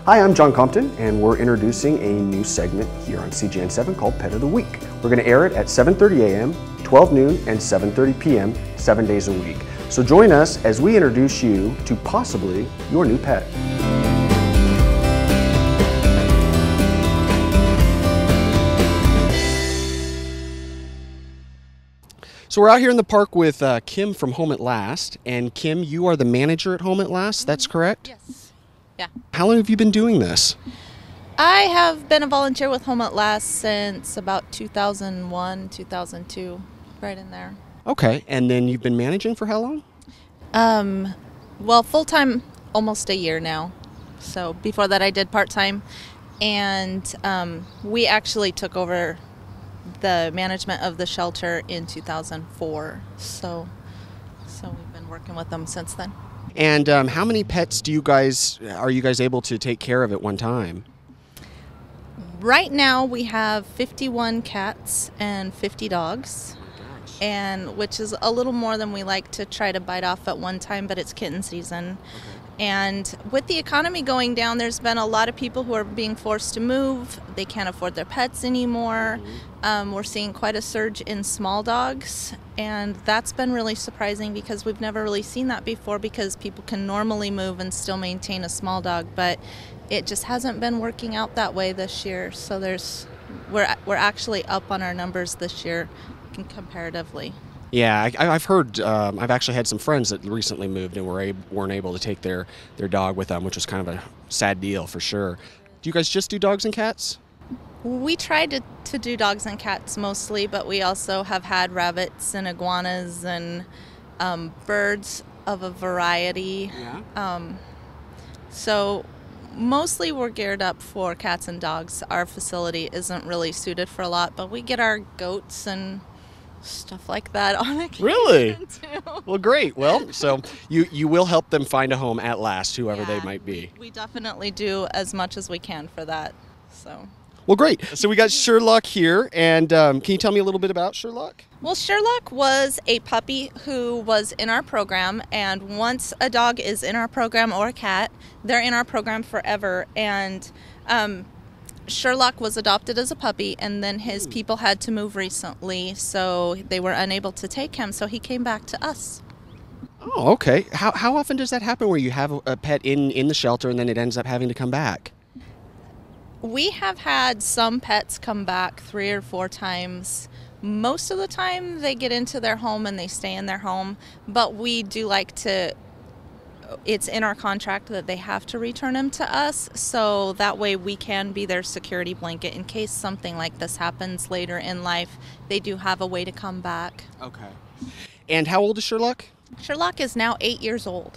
Hi, I'm John Compton, and we're introducing a new segment here on CGN7 called Pet of the Week. We're going to air it at 7:30 a.m., 12 noon, and 7:30 p.m., 7 days a week. So join us as we introduce you to possibly your new pet. So we're out here in the park with Kim from Home at Last, and Kim, you are the manager at Home at Last, that's correct? Yes. Yeah. How long have you been doing this? I have been a volunteer with Home at Last since about 2001, 2002, right in there. Okay, and then you've been managing for how long? Well, full-time almost a year now. So before that I did part-time, and we actually took over the management of the shelter in 2004. So we've been working with them since then. And how many pets are you guys able to take care of at one time? Right now we have 51 cats and 50 dogs, and which is a little more than we like to try to bite off at one time, but it's kitten season. Okay. And with the economy going down, there's been a lot of people who are being forced to move. They can't afford their pets anymore. We're seeing quite a surge in small dogs, and that's been really surprising because we've never really seen that before, because people can normally move and still maintain a small dog, but it just hasn't been working out that way this year. So we're actually up on our numbers this year comparatively. Yeah, I've heard, I've actually had some friends that recently moved and weren't able to take their dog with them, which was kind of a sad deal for sure. Do you guys just do dogs and cats? We tried to do dogs and cats mostly, but we also have had rabbits and iguanas and birds of a variety. Yeah. So mostly we're geared up for cats and dogs. Our facility isn't really suited for a lot, but we get our goats and stuff like that on occasion. Really? Too. Well, great. Well, so you will help them find a home at last, whoever they might be. We definitely do as much as we can for that. So. Well, great. So we got Sherlock here, and can you tell me a little bit about Sherlock? Well, Sherlock was a puppy who was in our program, and once a dog is in our program, or a cat, they're in our program forever. And Sherlock was adopted as a puppy, and then his people had to move recently, so they were unable to take him, so he came back to us. Oh, okay. How often does that happen where you have a pet in the shelter and then it ends up having to come back? We have had some pets come back 3 or 4 times. Most of the time they get into their home and they stay in their home, but we do like to, it's in our contract that they have to return them to us, so that way we can be their security blanket in case something like this happens later in life. They do have a way to come back. Okay. And how old is Sherlock? Sherlock is now 8 years old.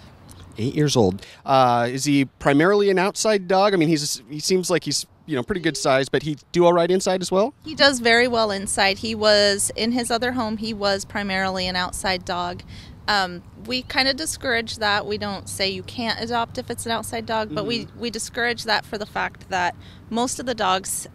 8 years old. Is he primarily an outside dog? I mean, he seems like he's pretty good size, but he do all right inside as well? He does very well inside. He was, in his other home, he was primarily an outside dog. We kind of discourage that. We don't say you can't adopt if it's an outside dog, but we discourage that for the fact that most of the dogs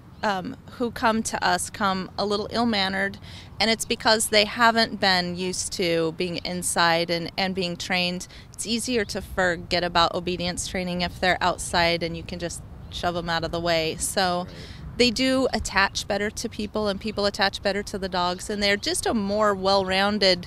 who come to us come a little ill-mannered, and it's because they haven't been used to being inside and being trained. It's easier to forget about obedience training if they're outside and you can just shove them out of the way. So they do attach better to people, and people attach better to the dogs, and they're just a more well-rounded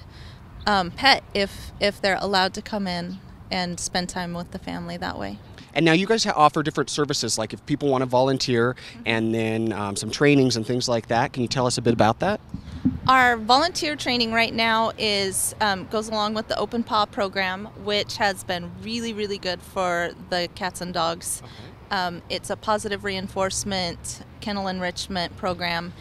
pet if they're allowed to come in and spend time with the family that way. And now you guys offer different services, like if people want to volunteer, and then some trainings and things like that. Can you tell us a bit about that? Our volunteer training right now goes along with the Open Paw program, which has been really, really good for the cats and dogs. Okay. It's a positive reinforcement kennel enrichment program.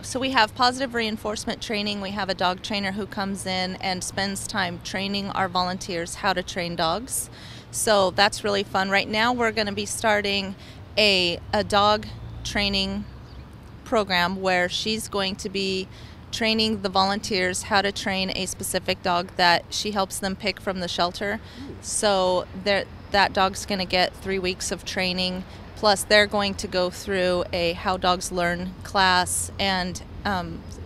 So we have positive reinforcement training. We have a dog trainer who comes in and spends time training our volunteers how to train dogs. So that's really fun. Right now we're going to be starting a dog training program where she's going to be training the volunteers how to train a specific dog that she helps them pick from the shelter. So that dog's going to get 3 weeks of training Plus, they're going to go through a How Dogs Learn class and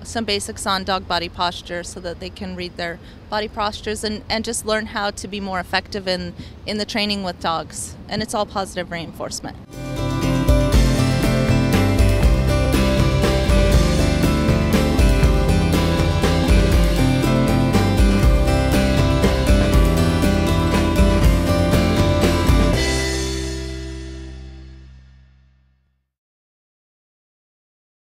some basics on dog body posture so that they can read their body postures and just learn how to be more effective in the training with dogs. And it's all positive reinforcement.